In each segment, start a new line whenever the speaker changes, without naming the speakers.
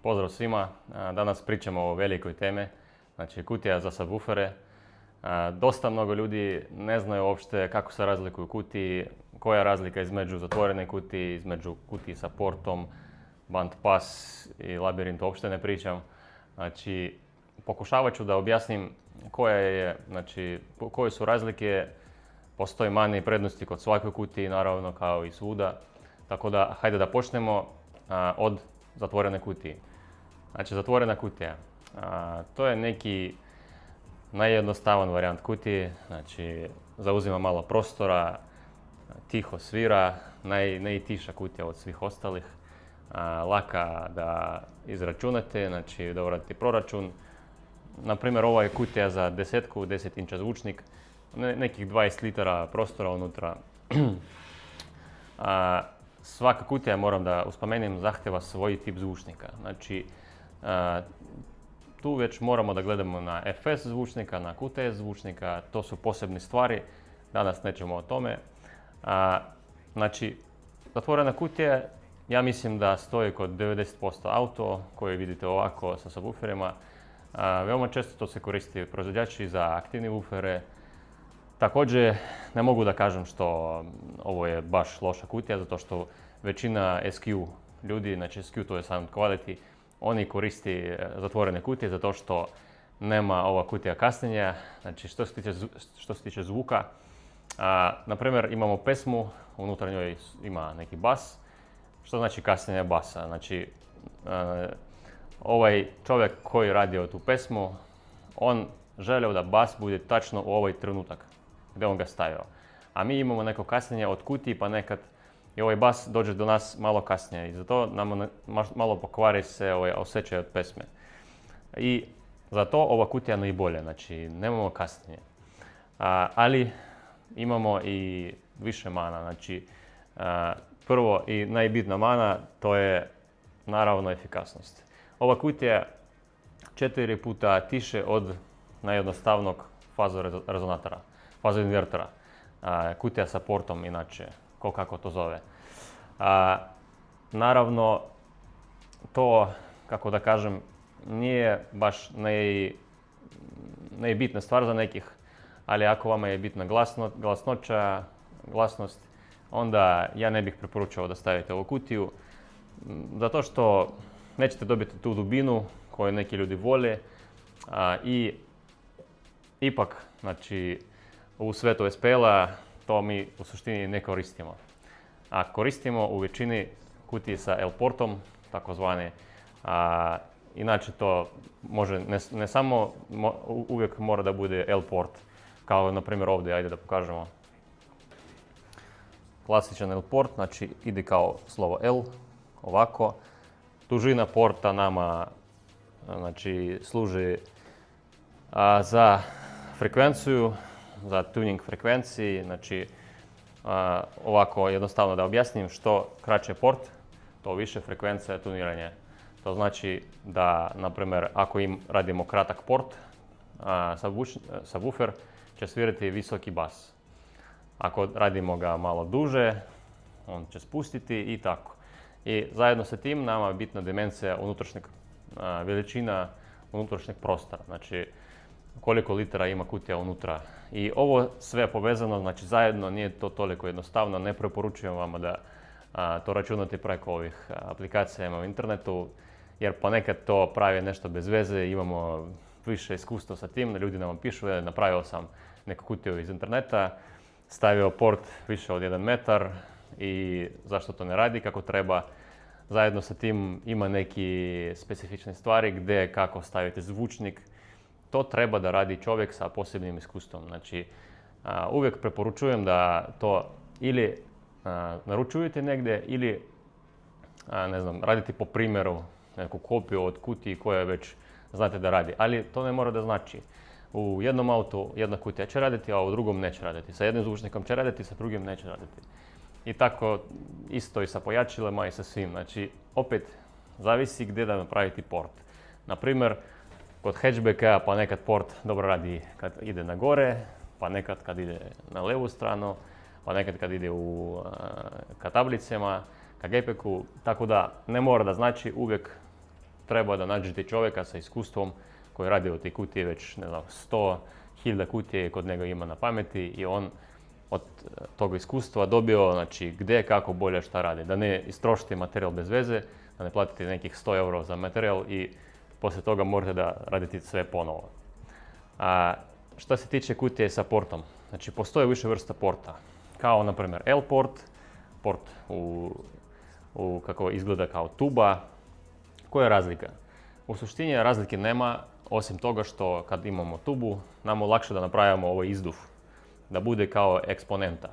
Pozdrav svima, danas pričamo o velikoj teme, znači kutija za subwoofere. Dosta mnogo ljudi ne znaju uopšte kako se razlikuju kutiji, koja je razlika između zatvorene kutije, između kutije sa portom, band pass i labirint uopšte ne pričam. Znači, pokušavat ću da objasnim koje su razlike, postoji mane i prednosti kod svake kutije, naravno kao i svuda. Tako da, hajde da počnemo od zatvorene kutije. Znači, zatvorena kutija. To je neki najjednostavan varijant kutije, znači zauzima malo prostora, tiho svira, najtiša kutija od svih ostalih, laka da izračunate, znači da uradite proračun. Naprimjer, ova je kutija za 10 inča zvučnik, nekih 20 litara prostora unutra. Svaka kutija, moram da uspomenem, zahteva svoj tip zvučnika. Znači, tu već moramo da gledamo na FS zvučnika, na QTS zvučnika, to su posebne stvari, danas nećemo o tome. Znači, zatvorena kutija, ja mislim da stoji kod 90% auto koje vidite ovako sa subwooferima. Veoma često to se koristi proizvođači za aktivne woofere. Također, ne mogu da kažem što ovo je baš loša kutija, zato što većina SQ ljudi, znači SQ to je sound quality, oni koristi zatvorene kutije zato što nema ova kutija kasnjenja. Znači, što se tiče zvuka, naprimjer imamo pesmu, unutar njoj ima neki bas. Što znači kasnjenje basa? Znači, ovaj čovjek koji radio tu pesmu, on želeo da bas bude tačno u ovaj trenutak gdje on ga stavio. A mi imamo neko kasnjenje od kutije, pa nekad i ovaj bas dođe do nas malo kasnije i zato nam malo pokvari se osjećaj od pesme. I zato ova kutija najbolja, znači nemamo kasnije. Ali imamo i više mana, znači prvo i najbitna mana to je naravno efikasnost. Ova kutija je 4 puta tiše od najjednostavnog fazorezonatora, fazoinvertora. Kutija sa portom inače, kako to zove. Naravno, to, kako da kažem, nije baš najbitna stvar za nekih, ali ako vama je bitna glasnoća, glasnost, onda ja ne bih preporučao da stavite ovu kutiju, zato što nećete dobiti tu dubinu koju neki ljudi vole i ipak, znači, u svetu SPL-a to mi u suštini ne koristimo. A koristimo u većini kutije sa L-portom, takozvane. Inače to može, ne samo uvijek mora da bude L-port, kao na primjer ovdje, ajde da pokažemo. Klasičan L-port, znači ide kao slovo L, ovako. Dužina porta nama znači, služi za frekvenciju, za tuning frekvenciji, znači ovako jednostavno da objasnim, što kraće port, to više frekvencija tuniranja. To znači da, na primjer, ako radimo kratak port, subwoofer će svirati visoki bas. Ako radimo ga malo duže, on će spustiti i tako. I zajedno sa tim nama je bitna dimenzija veličina unutrašnjeg prostora. Znači, koliko litara ima kutija unutra. I ovo sve povezano, znači zajedno nije to toliko jednostavno, ne preporučujem vam da to računate preko ovih aplikacija u internetu, jer ponekad to pravi nešto bez veze, imamo više iskustva sa tim, ljudi nam pišu, napravio sam neku kutiju iz interneta, stavio port više od 1 metar i zašto to ne radi kako treba. Zajedno sa tim ima neki specifične stvari gdje kako stavite zvučnik. To treba da radi čovjek sa posebnim iskustvom. Znači, uvijek preporučujem da to ili naručujete negdje ili, ne znam, radite po primjeru neku kopiju od kutije koja već znate da radi. Ali to ne mora da znači. U jednom autu jedna kutija će raditi, a u drugom neće raditi. Sa jednim zvučnikom će raditi, sa drugim neće raditi. I tako isto i sa pojačilima i sa svim. Znači, opet zavisi gdje da napraviti port. Naprimjer, kod hatchbacka pa nekad port dobro radi kad ide na gore, pa nekad kad ide na levu stranu, pa nekad kad ide ka tablicama, ka GPEG-u, tako da ne mora da znači uvijek treba da nađete čovjeka sa iskustvom koji radi od te kutije već, ne znam, 100.000 kutije kod njega ima na pameti i on od tog iskustva dobio, znači, gdje, kako, bolje, šta radi. Da ne istrošite materijal bez veze, da ne platite nekih 100 euro za materijal i poslije toga morate da radite sve ponovo. Što se tiče kutije sa portom, znači postoje više vrsta porta, kao na primjer L-port, port kako izgleda kao tuba. Koja je razlika? U suštini razlike nema, osim toga što kad imamo tubu, nam je lakše da napravimo ovaj izduf, da bude kao eksponenta.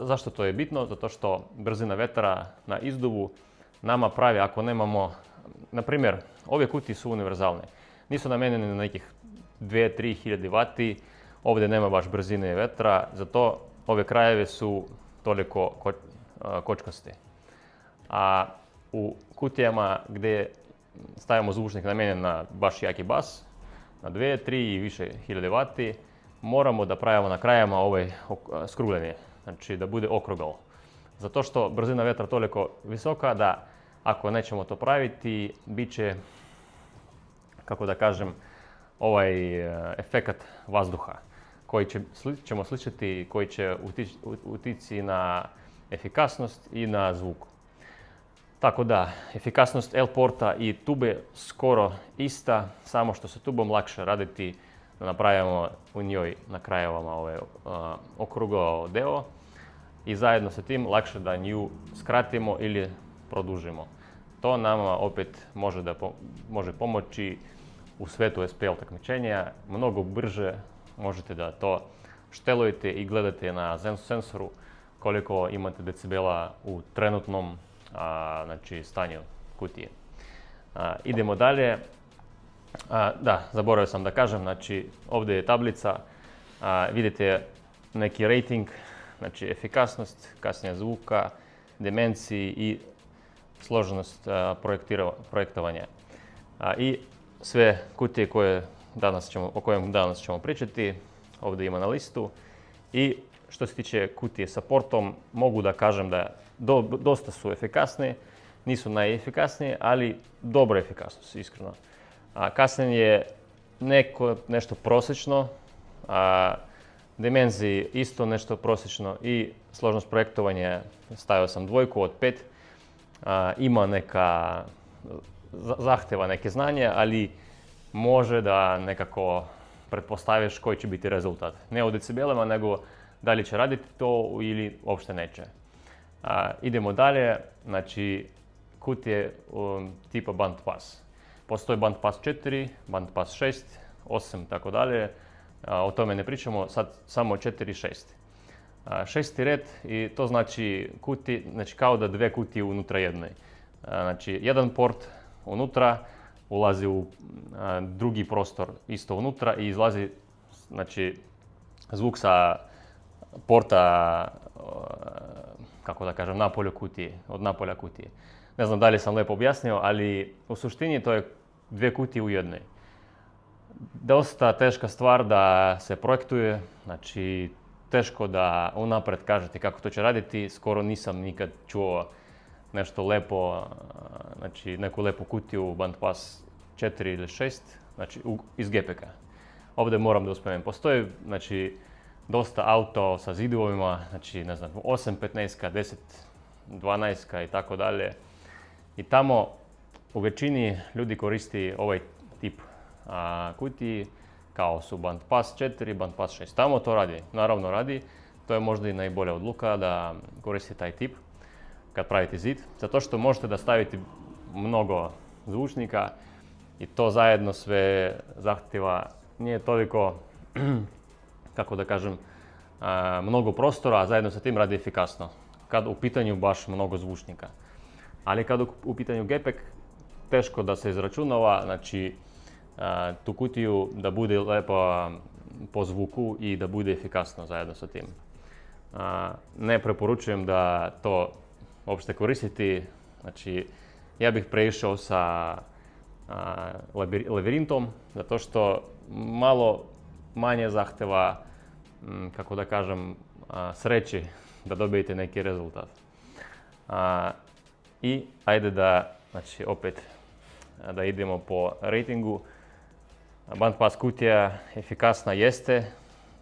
Zašto to je bitno? Zato što brzina vetra na izduvu nama pravi, ako nemamo, na primjer, ove kutije su univerzalne. Nisu namijenjene na nekih 2-3 hiljade vati, ovdje nema baš brzine vetra, zato ove krajeve su toliko kočkaste. A u kutijama gdje stavimo zvučnik namijenjen na baš jaki bas, na 2, 3 i više hiljade vati, moramo da pravimo na krajama ovaj skrugljenje, znači da bude okrugao. Zato što brzina vetra toliko visoka da ako nećemo to praviti, bit će, kako da kažem, ovaj efekat vazduha koji ćemo sličiti, koji će utići na efikasnost i na zvuk. Tako da, efikasnost L-porta i tube skoro ista, samo što se tubom lakše raditi, da napravimo u njoj na krajevama ovaj okrugao deo i zajedno sa tim lakše da nju skratimo ili produžimo. To nama opet može pomoći u svetu SPL takmičenja, mnogo brže možete da to štelujete i gledate na sensoru koliko imate decibela u trenutnom znači, stanju kutije. Idemo dalje. Da, zaboravio sam da kažem, znači ovdje je tablica, vidite neki rating, znači efikasnost, kasnije zvuka, dimenziji i složenost projektovanja. I sve kutije o kojem danas ćemo pričati, ovdje ima na listu. I što se tiče kutije sa portom, mogu da kažem da dosta su efikasne, nisu najefikasnije, ali dobra efikasnost, iskreno. Kasnije je nešto prosječno, dimenziji isto nešto prosječno i složenost projektovanja stavio sam 2 od 5. Ima neka zahtjeva neke znanja, ali može da nekako pretpostaviš koji će biti rezultat. Ne u decibelima, nego da li će raditi to ili uopšte neće. Idemo dalje, znači kutije tipa bandpass. Postoji bandpass 4, bandpass 6, 8 tako dalje. O tome ne pričamo, sad samo 4 i 6. Šesti red i to znači kao da dve kutije unutra jedne. Znači jedan port unutra ulazi u drugi prostor isto unutra i izlazi znači zvuk sa porta, kako da kažem, od napolja kutije. Ne znam da li sam lijepo objasnio, ali u suštini to je dvije kutije u jednoj. Dosta teška stvar da se projektuje, znači teško da unaprijed kažete kako to će raditi. Skoro nisam nikad čuo nešto lepo, znači neku lepu kutiju bandpass 4 ili 6, znači iz GPEG-a. Ovdje moram da uspomenem, postoji znači dosta auto sa zidovima, znači ne znam 8, 15, 10, 12 i tako dalje. I tamo u većini ljudi koristi ovaj tip kutiji kao su bandpass 4, bandpass 6. Tamo to radi, naravno radi. To je možda i najbolja odluka da koristite taj tip kad pravite zid, zato što možete da stavite mnogo zvučnika i to zajedno sve zahtjeva nije toliko, kako da kažem, mnogo prostora, a zajedno sa tim radi efikasno. Kad u pitanju baš mnogo zvučnika. Ali kad u pitanju GPEG, teško da se izračunava, znači tu kutiju da bude lepo po zvuku i da bude efikasno zajedno sa tim. Ne preporučujem da to uopšte koristiti, znači ja bih prešao sa labirintom, zato što malo manje zahteva, kako da kažem, sreći da dobijete neki rezultat. I ajde da, znači opet, da idemo po ratingu. Bandpass kutija efikasna jeste,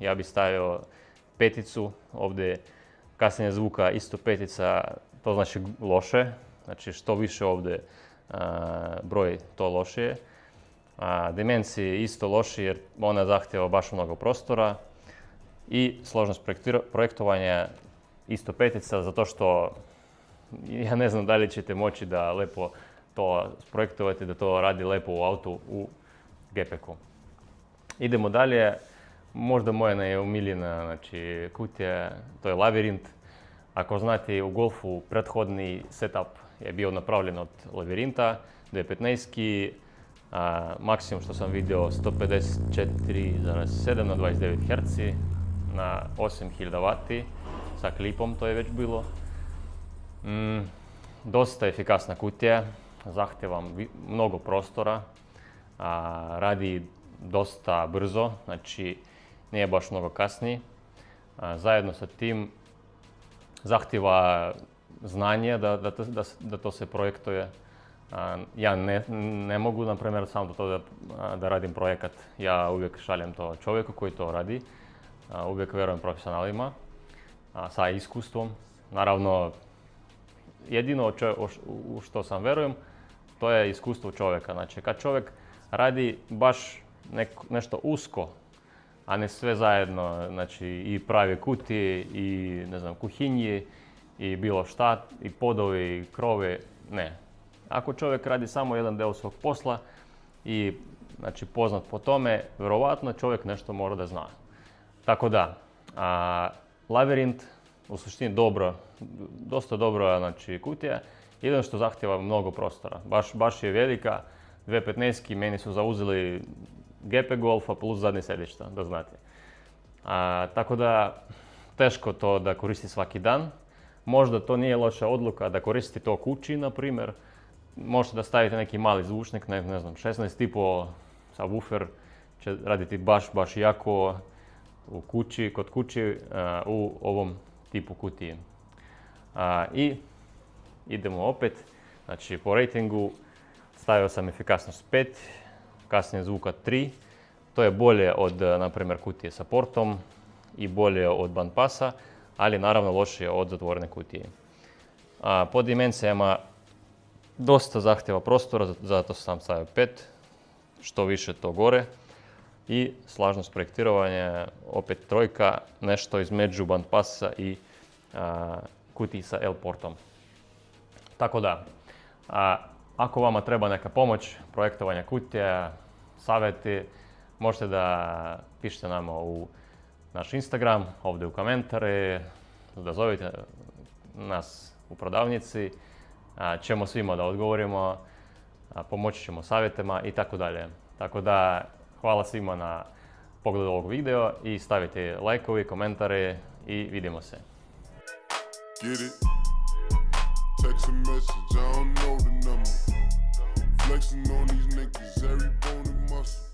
ja bih stavio 5, ovdje kasnije zvuka isto 5, to znači loše, znači što više ovdje broj, to lošije. Dimenzije isto loši jer ona zahtjeva baš mnogo prostora i složenost projektovanja isto 5, zato što ja ne znam da li ćete moći da lepo to sprojektovati, da to radi lepo u autu u GPK-u. Idemo dalje, možda moja najomiljena, znači, kutija, to je Lavirint. Ako znate, u Golfu prethodni setup je bio napravljen od Lavirinta 215, maksimum što sam vidio 154,7 na 29 Hz na 8000 W, sa klipom to je već bilo. Dosta efikasna kutija, zahtjeva mnogo prostora, radi dosta brzo, znači nije baš mnogo kasniji. Zajedno sa tim zahtjeva znanje da to se projektuje. Ja ne mogu, na primjer, sam da radim projekat. Ja uvijek šaljem to čovjeku koji to radi. Uvijek vjerujem profesionalima sa iskustvom. Naravno, jedino u što sam vjerujem, to je iskustvo čovjeka. Znači, kad čovjek radi baš nešto usko, a ne sve zajedno, znači i pravi kutije, i ne znam, kuhinje, i bilo šta, i podovi, i krove, ne. Ako čovjek radi samo jedan dio svog posla i znači poznat po tome, vjerovatno čovjek nešto mora da zna. Tako da, Lavirint u suštini dosta dobro, znači, kutija, jedino što zahtjeva mnogo prostora. Baš je velika, 215 meni su zauzeli GP Golfa plus zadnje sedišta, da znate. Tako da, teško to da koristi svaki dan. Možda to nije loša odluka da koristi to kući, na primjer. Možete da stavite neki mali zvučnik, ne znam, 16,5 subwoofer će raditi baš jako kod kući u ovom tipu kutije. I idemo opet, znači po ratingu stavio sam efikasnost 5, kasnije zvuka 3. To je bolje od, na primjer, kutije sa portom i bolje od bandpassa, ali naravno lošije od zatvorene kutije. Po dimenzijama dosta zahtjeva prostora, zato sam stavio 5, što više to gore. I slažnost projektiranja, opet 3, nešto između bandpassa i kutiji sa L-portom. Tako da, ako vama treba neka pomoć, projektovanja kutija, savjeti, možete da pišete nama u naš Instagram, ovdje u komentare, da zovete nas u prodavnici, ćemo svima da odgovorimo, pomoći ćemo savjetima i tako dalje. Tako da, hvala svima na pogledu ovog videa i stavite lajkovi, komentare i vidimo se.
Get it? Text a message, I don't know the number. Flexing on these niggas, every bone and muscle.